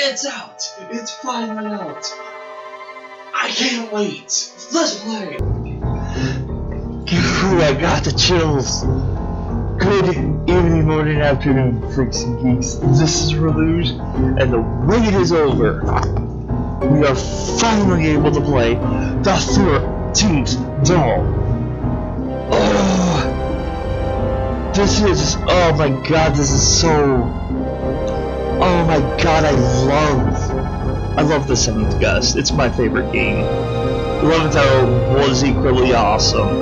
It's out! It's finally out! I can't wait! Let's play! Ooh, I got the chills. Good evening, morning, afternoon, freaks and geeks. This is Railuge, and the wait is over. We are finally able to play the 13th doll. Oh, oh my god, this is so... Oh my god, I love the 7th Guest. It's my favorite game. 11th Hour was equally awesome.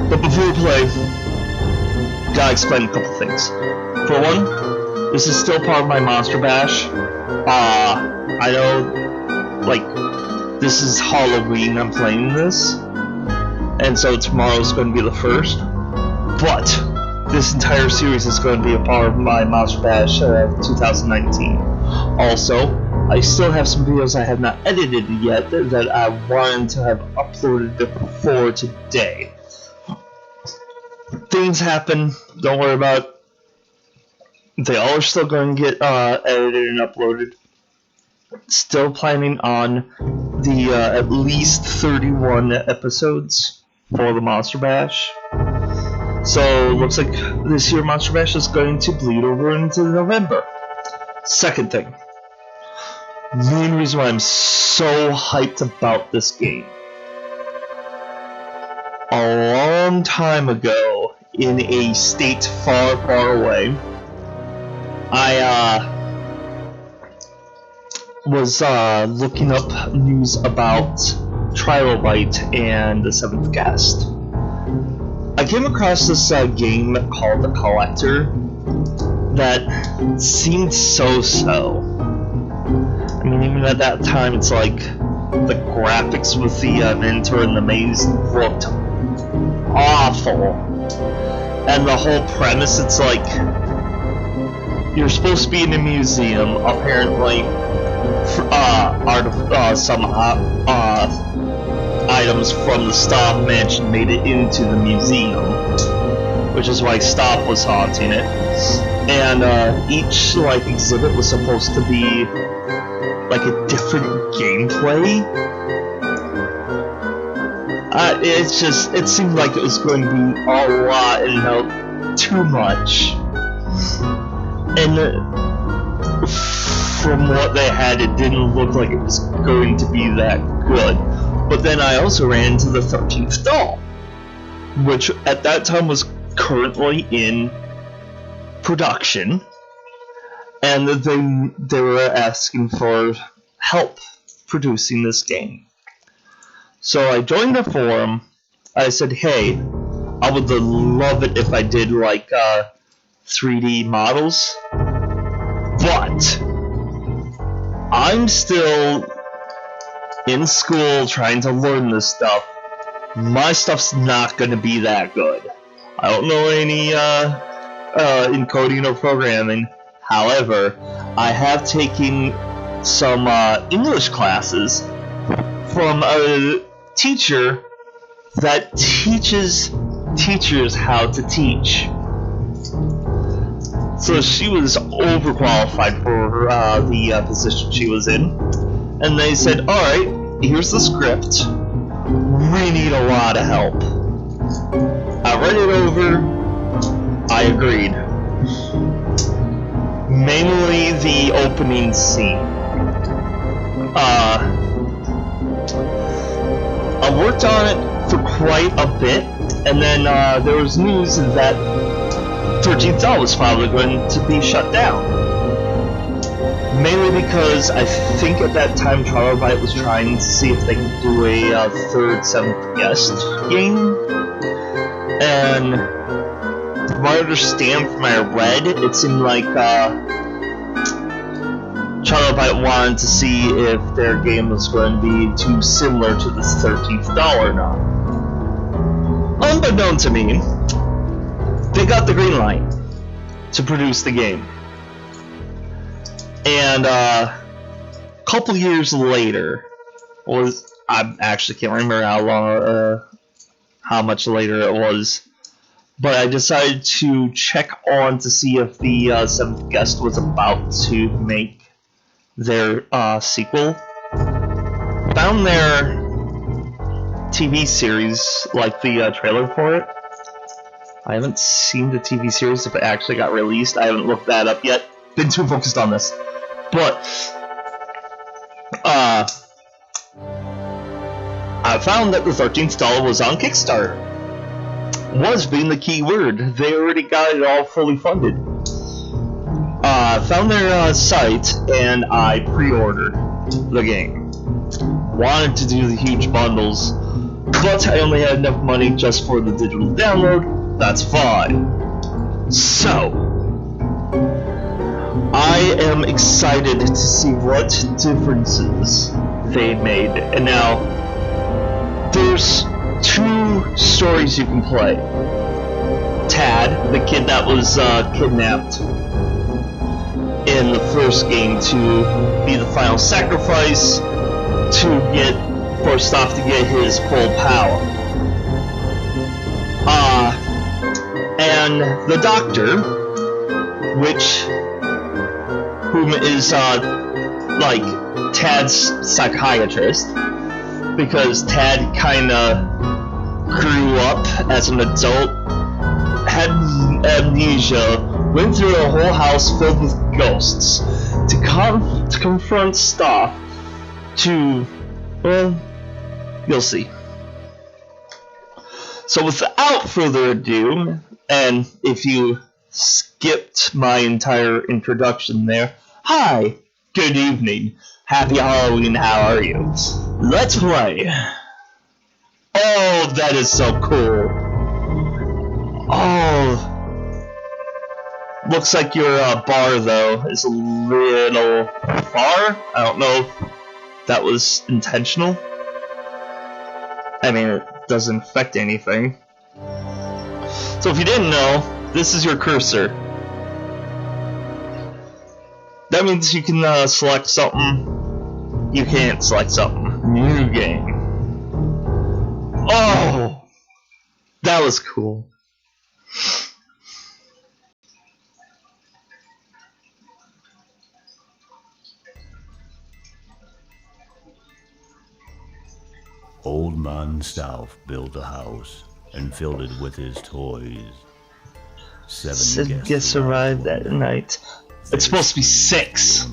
But before we play, gotta explain a couple things. For one, this is still part of my Monster Bash. I know, like, this is Halloween I'm playing this, and so tomorrow's going to be the 1st. But this entire series is going to be a part of my Monster Bash 2019. Also, I still have some videos I have not edited yet that I wanted to have uploaded before today. Things happen, don't worry about it. They all are still going to get edited and uploaded. Still planning on the at least 31 episodes for the Monster Bash. So, looks like this year Monster Bash is going to bleed over into November. Second thing. Main reason why I'm so hyped about this game. A long time ago, in a state far, far away, I was looking up news about Railuge and the 7th Guest. I came across this game called The Collector that seemed so-so. I mean, even at that time, it's like the graphics with the mentor and the maze looked awful. And the whole premise, it's like you're supposed to be in a museum, apparently some items from the Stop Mansion made it into the museum, which is why Stop was haunting it. And each like exhibit was supposed to be like a different gameplay. It seemed like it was going to be a lot and too much. And from what they had, it didn't look like it was going to be that good. But then I also ran into the 13th doll, which at that time was currently in production, and they were asking for help producing this game. So I joined the forum. I said, hey, I would love it if I did like 3D models, but I'm still in school trying to learn this stuff. My stuff's not going to be that good. I don't know any encoding or programming. However, I have taken some English classes from a teacher that teaches teachers how to teach. So she was overqualified for the position she was in. And they said, alright, here's the script. We need a lot of help. I read it over. I agreed. Mainly the opening scene. I worked on it for quite a bit, and then there was news that 13th Doll was probably going to be shut down. Mainly because I think at that time Railuge was trying to see if they could do a third 7th Guest game. And from what I understand from what I read, it seemed like Railuge wanted to see if their game was going to be too similar to the 13th Doll or not. Unbeknown to me, they got the green light to produce the game. And a couple years later, I actually can't remember how much later it was, but I decided to check on to see if the Seventh Guest was about to make their sequel. Found their TV series, like the trailer for it. I haven't seen the TV series if it actually got released. I haven't looked that up yet. Been too focused on this. But I found that the 13th doll was on Kickstarter. Was being the key word. They already got it all fully funded. Found their site and I pre-ordered the game. Wanted to do the huge bundles, but I only had enough money just for the digital download. That's fine. So, I am excited to see what differences they made. And now, there's 2 stories you can play. Tad, the kid that was kidnapped in the first game to be the final sacrifice to get forced off to get his full power. And the doctor, whom is like Tad's psychiatrist, because Tad kinda grew up as an adult, had amnesia, went through a whole house filled with ghosts to confront Stoff to, well, you'll see. So without further ado, and if you skipped my entire introduction there, hi, good evening, happy Halloween, how are you? Let's play. Oh, that is so cool. Oh, looks like your bar, though, is a little far. I don't know if that was intentional. I mean, it doesn't affect anything. So if you didn't know, this is your cursor. That means you can select something. You can't select something. New game. Oh! That was cool. Old Man Stauff built a house and filled it with his toys. Seven guests arrived that night. It's supposed to be 6.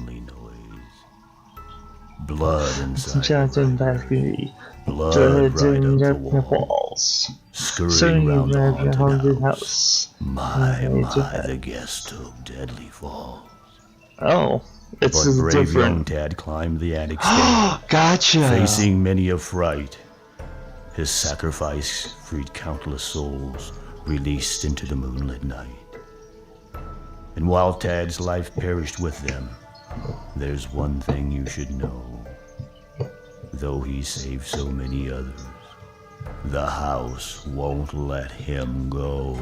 Blood inside. Johnson balcony. Blood right up the walls. Scurrying around the haunted house. My, the guests took deadly falls. Oh, it's but brave different. Young Tad climbed the attic stair. Gotcha. Facing many a fright, his sacrifice freed countless souls, released into the moonlit night. And while Tad's life perished with them, there's one thing you should know. Though he saved so many others, the house won't let him go.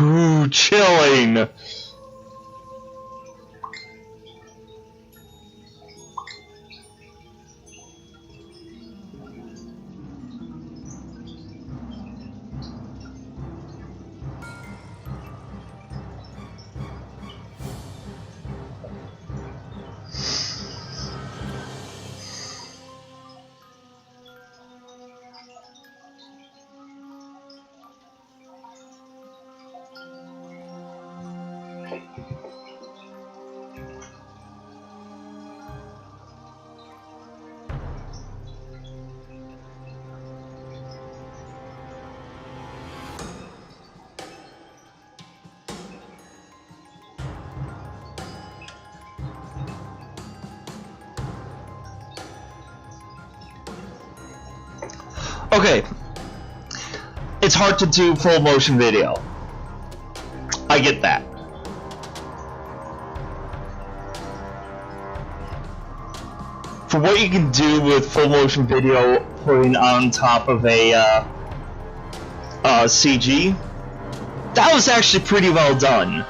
Ooh, chilling. Okay, it's hard to do full motion video. I get that. For what you can do with full motion video putting on top of a CG, that was actually pretty well done.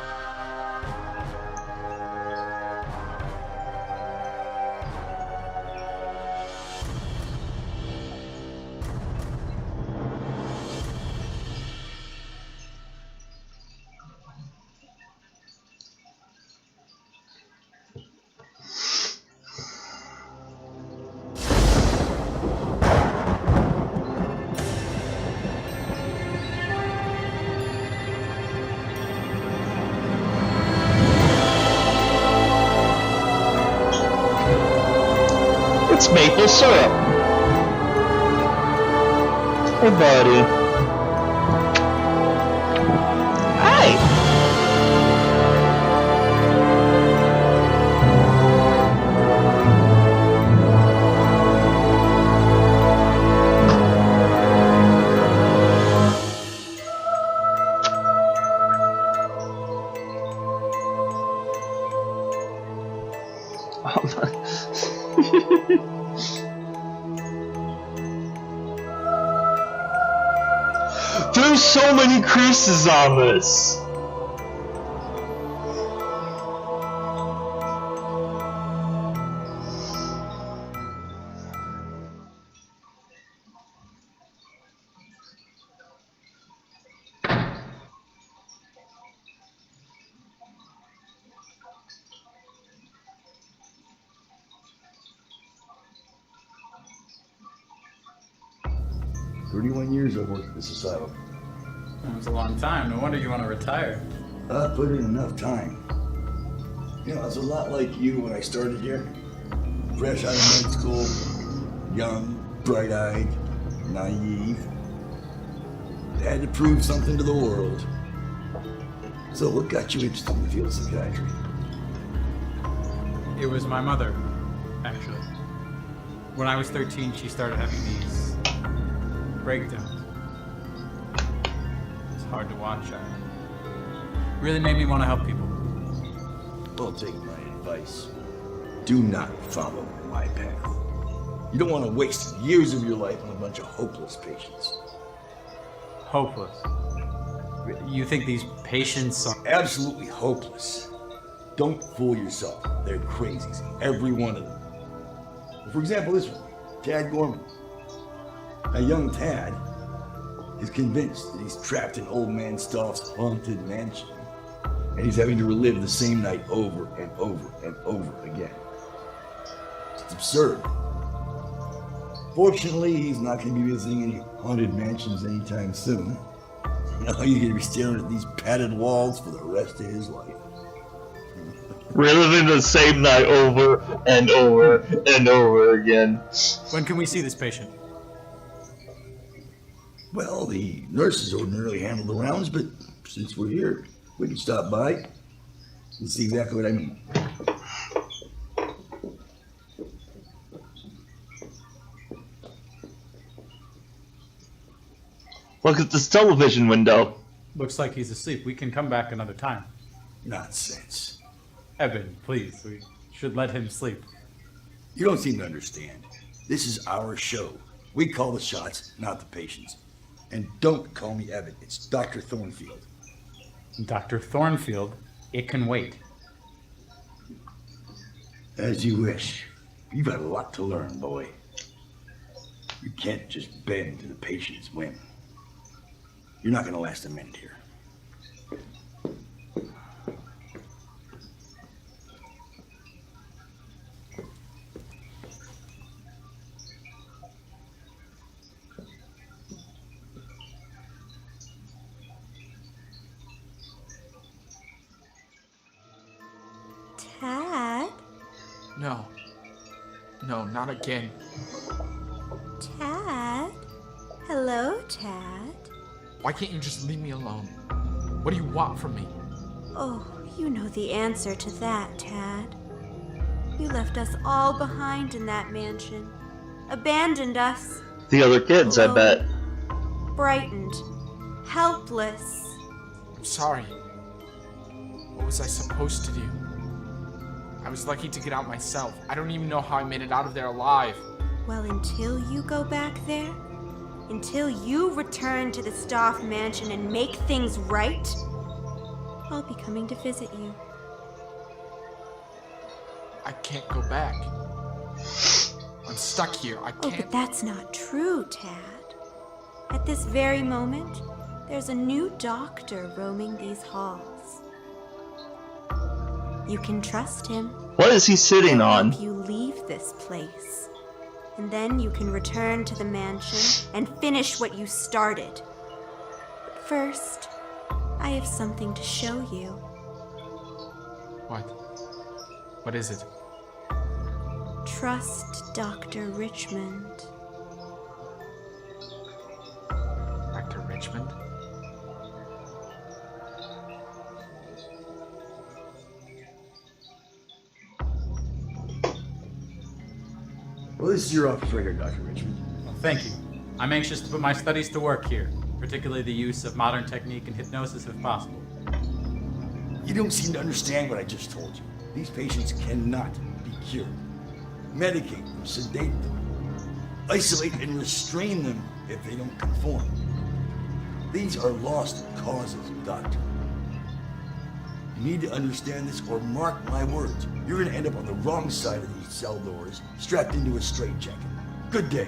It's maple syrup. Hey, buddy. Hey! There's so many creases on this. Years I've worked at this asylum. That was a long time. No wonder you want to retire. I put in enough time. You know, it's a lot like you when I started here. Fresh out of med school, young, bright-eyed, naive. Had to prove something to the world. So what got you interested in the field of psychiatry? It was my mother, actually. When I was 13, she started having these breakdowns. It's hard to watch. Really made me want to help people. Well, take my advice. Do not follow my path. You don't want to waste years of your life on a bunch of hopeless patients. Hopeless? You think these patients are... Absolutely hopeless. Don't fool yourself. They're crazies. Every one of them. For example, this one, Tad Gorman. A young Tad is convinced that he's trapped in old man Stoff's haunted mansion, and he's having to relive the same night over and over and over again. It's absurd. Fortunately, he's not going to be visiting any haunted mansions anytime soon. Now he's going to be staring at these padded walls for the rest of his life. Reliving the same night over and over and over again. When can we see this patient? Well, the nurses ordinarily handle the rounds, but since we're here, we can stop by and see exactly what I mean. Look at this television window. Looks like he's asleep. We can come back another time. Nonsense. Evan, please. We should let him sleep. You don't seem to understand. This is our show. We call the shots, not the patients. And don't call me Evan. It's Dr. Thornfield. Dr. Thornfield, it can wait. As you wish. You've got a lot to learn, boy. You can't just bend to the patient's whim. You're not going to last a minute here. Tad? No. No, not again. Tad? Hello, Tad? Why can't you just leave me alone? What do you want from me? Oh, you know the answer to that, Tad. You left us all behind in that mansion. Abandoned us. The other kids, I bet. Frightened. Helpless. I'm sorry. What was I supposed to do? I was lucky to get out myself. I don't even know how I made it out of there alive. Well, until you go back there, until you return to the Stoff Mansion and make things right, I'll be coming to visit you. I can't go back. I'm stuck here. I Oh, can't. but that's not true, Tad. At this very moment, there's a new doctor roaming these halls. You can trust him. What is he sitting on? If you leave this place, and then you can return to the mansion and finish what you started. But first, I have something to show you. What? What is it? trust Dr. Richmond. Dr. Richmond? Well, this is your office right here, Dr. Richmond. Well, thank you. I'm anxious to put my studies to work here, particularly the use of modern technique and hypnosis if possible. You don't seem to understand what I just told you. These patients cannot be cured. Medicate them, sedate them, isolate and restrain them if they don't conform. These are lost causes, Doctor. You need to understand this or mark my words. You're gonna end up on the wrong side of these cell doors, strapped into a straitjacket. Good day.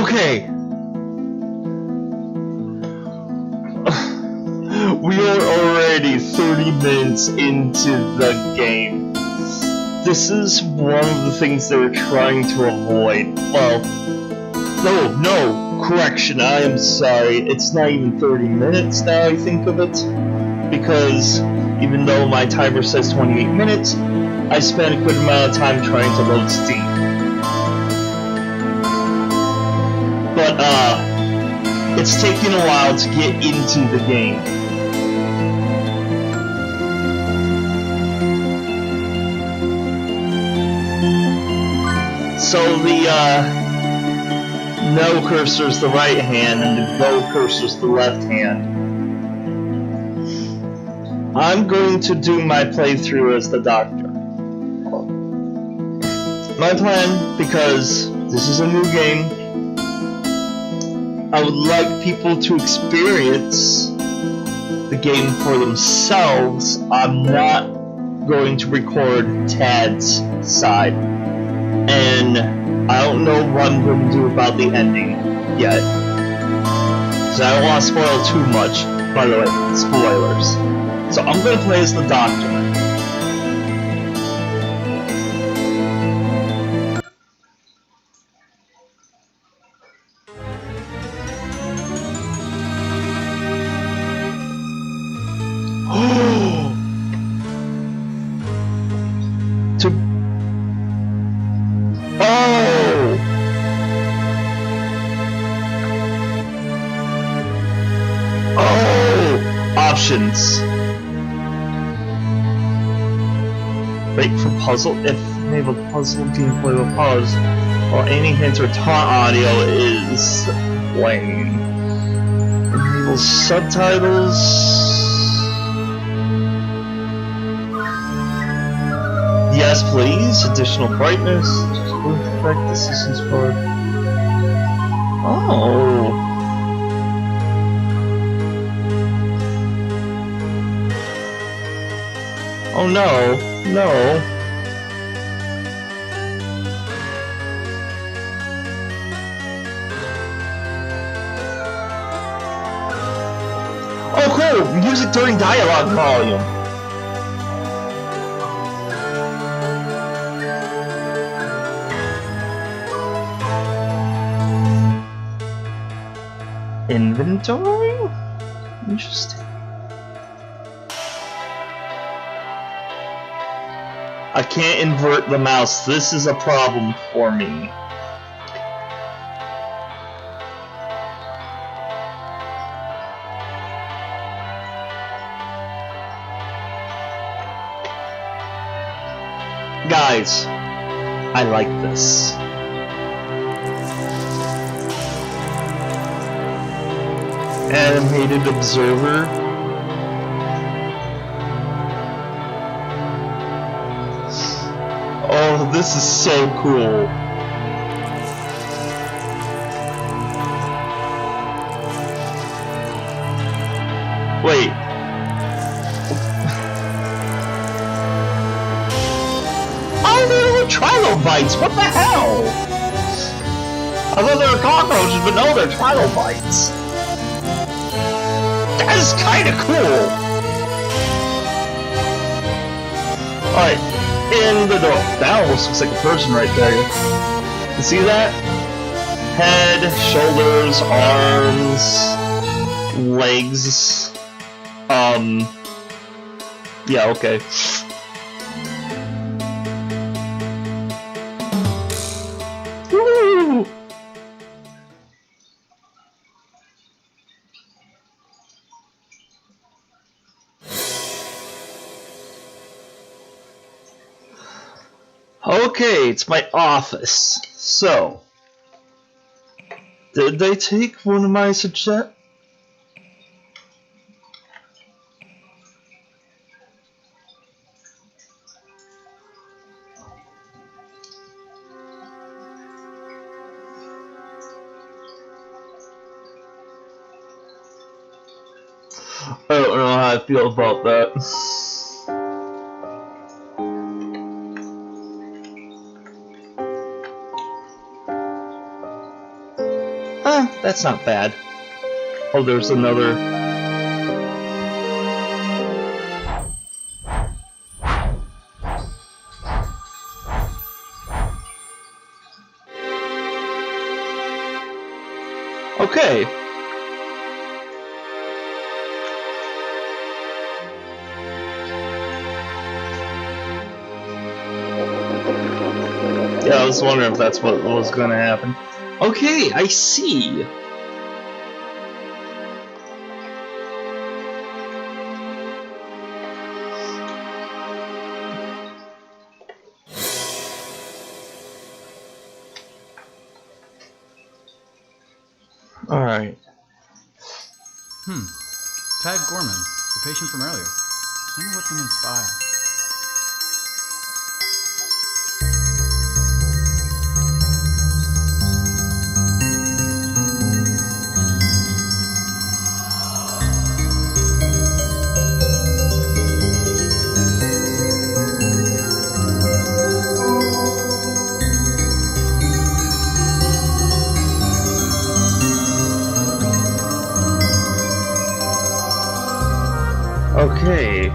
Okay. We are already 30 minutes into the game. This is one of the things they're trying to avoid. Well, no, correction, I am sorry. It's not even 30 minutes now I think of it. Because even though my timer says 28 minutes, I spent a good amount of time trying to load Steam. But, it's taking a while to get into the game. So the, no cursor's the right hand, and the go cursor's the left hand. I'm going to do my playthrough as the doctor. My plan, because this is a new game, I would like people to experience the game for themselves. I'm not going to record Tad's side. And I don't know what I'm going to do about the ending yet. So I don't want to spoil too much. By the way, spoilers. So I'm going to play as the doctor. Options. Wait for puzzle. If enable puzzle gameplay will pause, while any hints or taunt audio is playing. Enable subtitles. Yes, please. Additional brightness. Just effect assistance for. Oh. Oh no, no. Oh cool, music during dialogue volume. Inventory? Interesting. I can't invert the mouse. This is a problem for me. Guys, I like this. Animated observer. Oh, this is so cool. Wait. Oh, they're trilobites. What the hell? I thought they were cockroaches, but no, they're trilobites. That is kind of cool. Alright, in the door. That almost looks like a person right there. You see that? Head, shoulders, arms. legs. Yeah, okay. Woo! Okay, it's my office. So, did they take one of my suggestions? I don't know how I feel about that. That's not bad. Oh, there's another. Okay. Yeah, I was wondering if that's what was going to happen. Okay, I see. All right. Tad Gorman, the patient from earlier. I wonder what's in his file. Okay.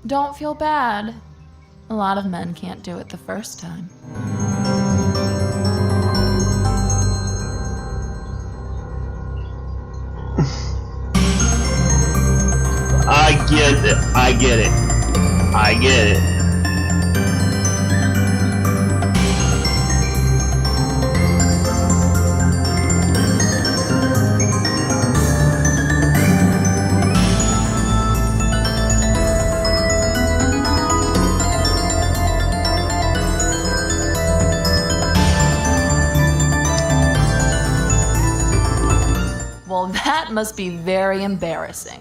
Don't feel bad. A lot of men can't do it the first time. I get it. I get it. I get it. Well, that must be very embarrassing.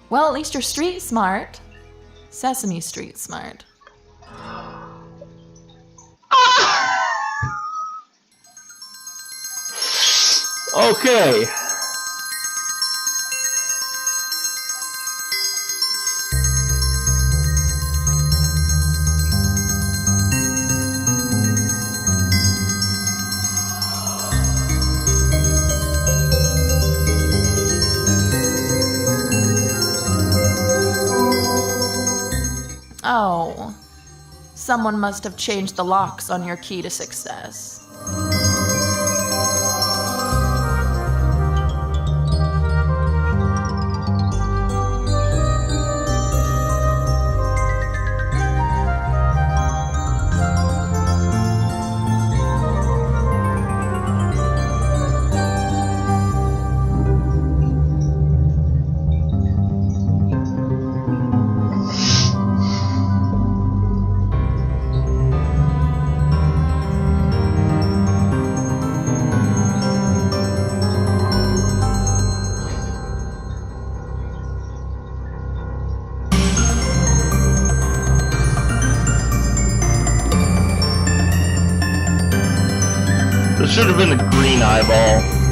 Well, at least you're street smart. Sesame Street smart. Okay. Oh, someone must have changed the locks on your key to success. It should have been the green eyeball.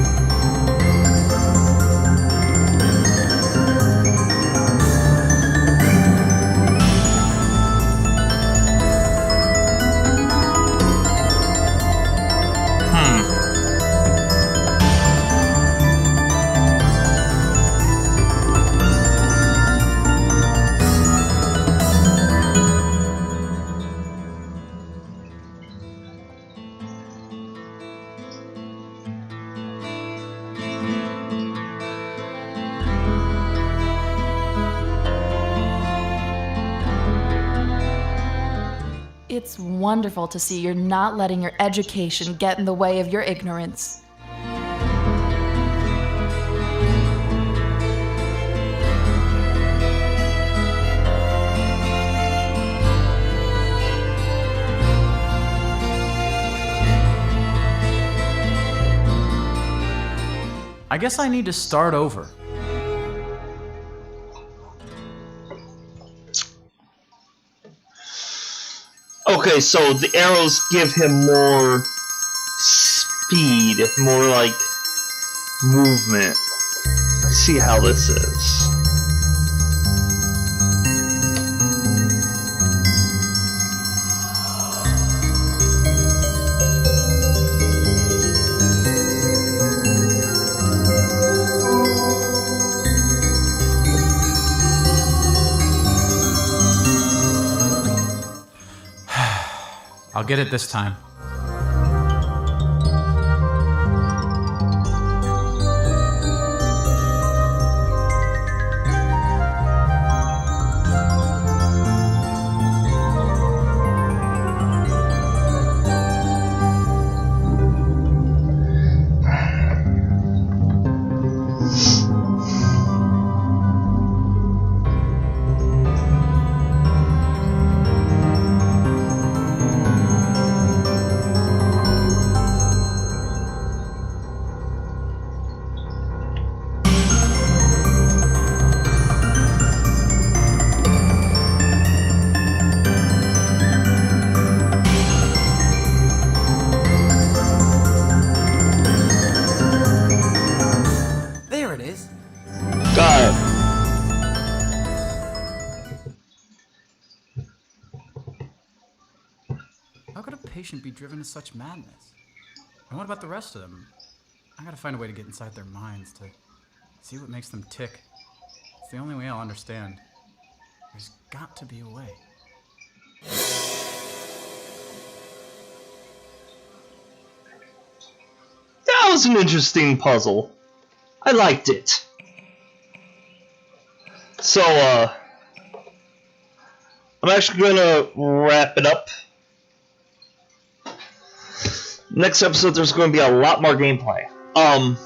It's wonderful to see you're not letting your education get in the way of your ignorance. I guess I need to start over. Okay, so the arrows give him more speed, more like movement. Let's see how this is. I'll get it this time. How could a patient be driven to such madness? And what about the rest of them? I gotta find a way to get inside their minds to see what makes them tick. It's the only way I'll understand. There's got to be a way. That was an interesting puzzle. I liked it. So, I'm actually gonna wrap it up. Next episode, there's going to be a lot more gameplay. I'm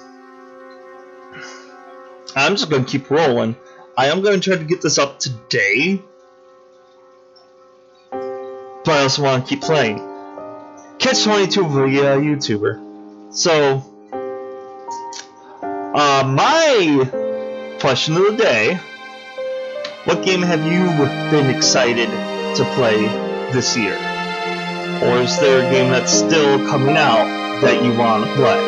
just going to keep rolling. I am going to try to get this up today. But I also want to keep playing. Catch 22 via YouTuber. So, my question of the day. What game have you been excited to play this year? Or is there a game that's still coming out that you want to play?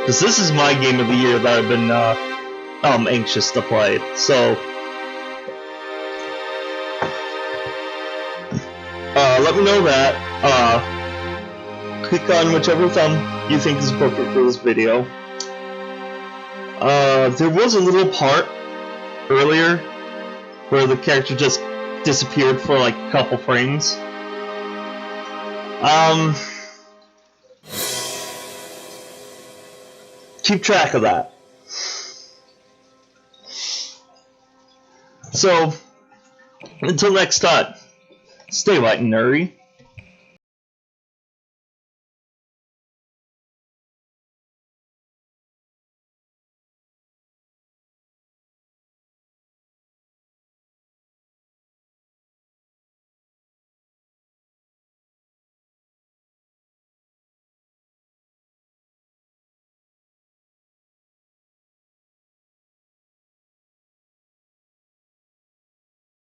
Because this is my game of the year that I've been anxious to play. So, let me know that. Click on whichever thumb you think is appropriate for this video. There was a little part earlier where the character just disappeared for like a couple frames. Keep track of that. So, until next time, stay light and nerdy.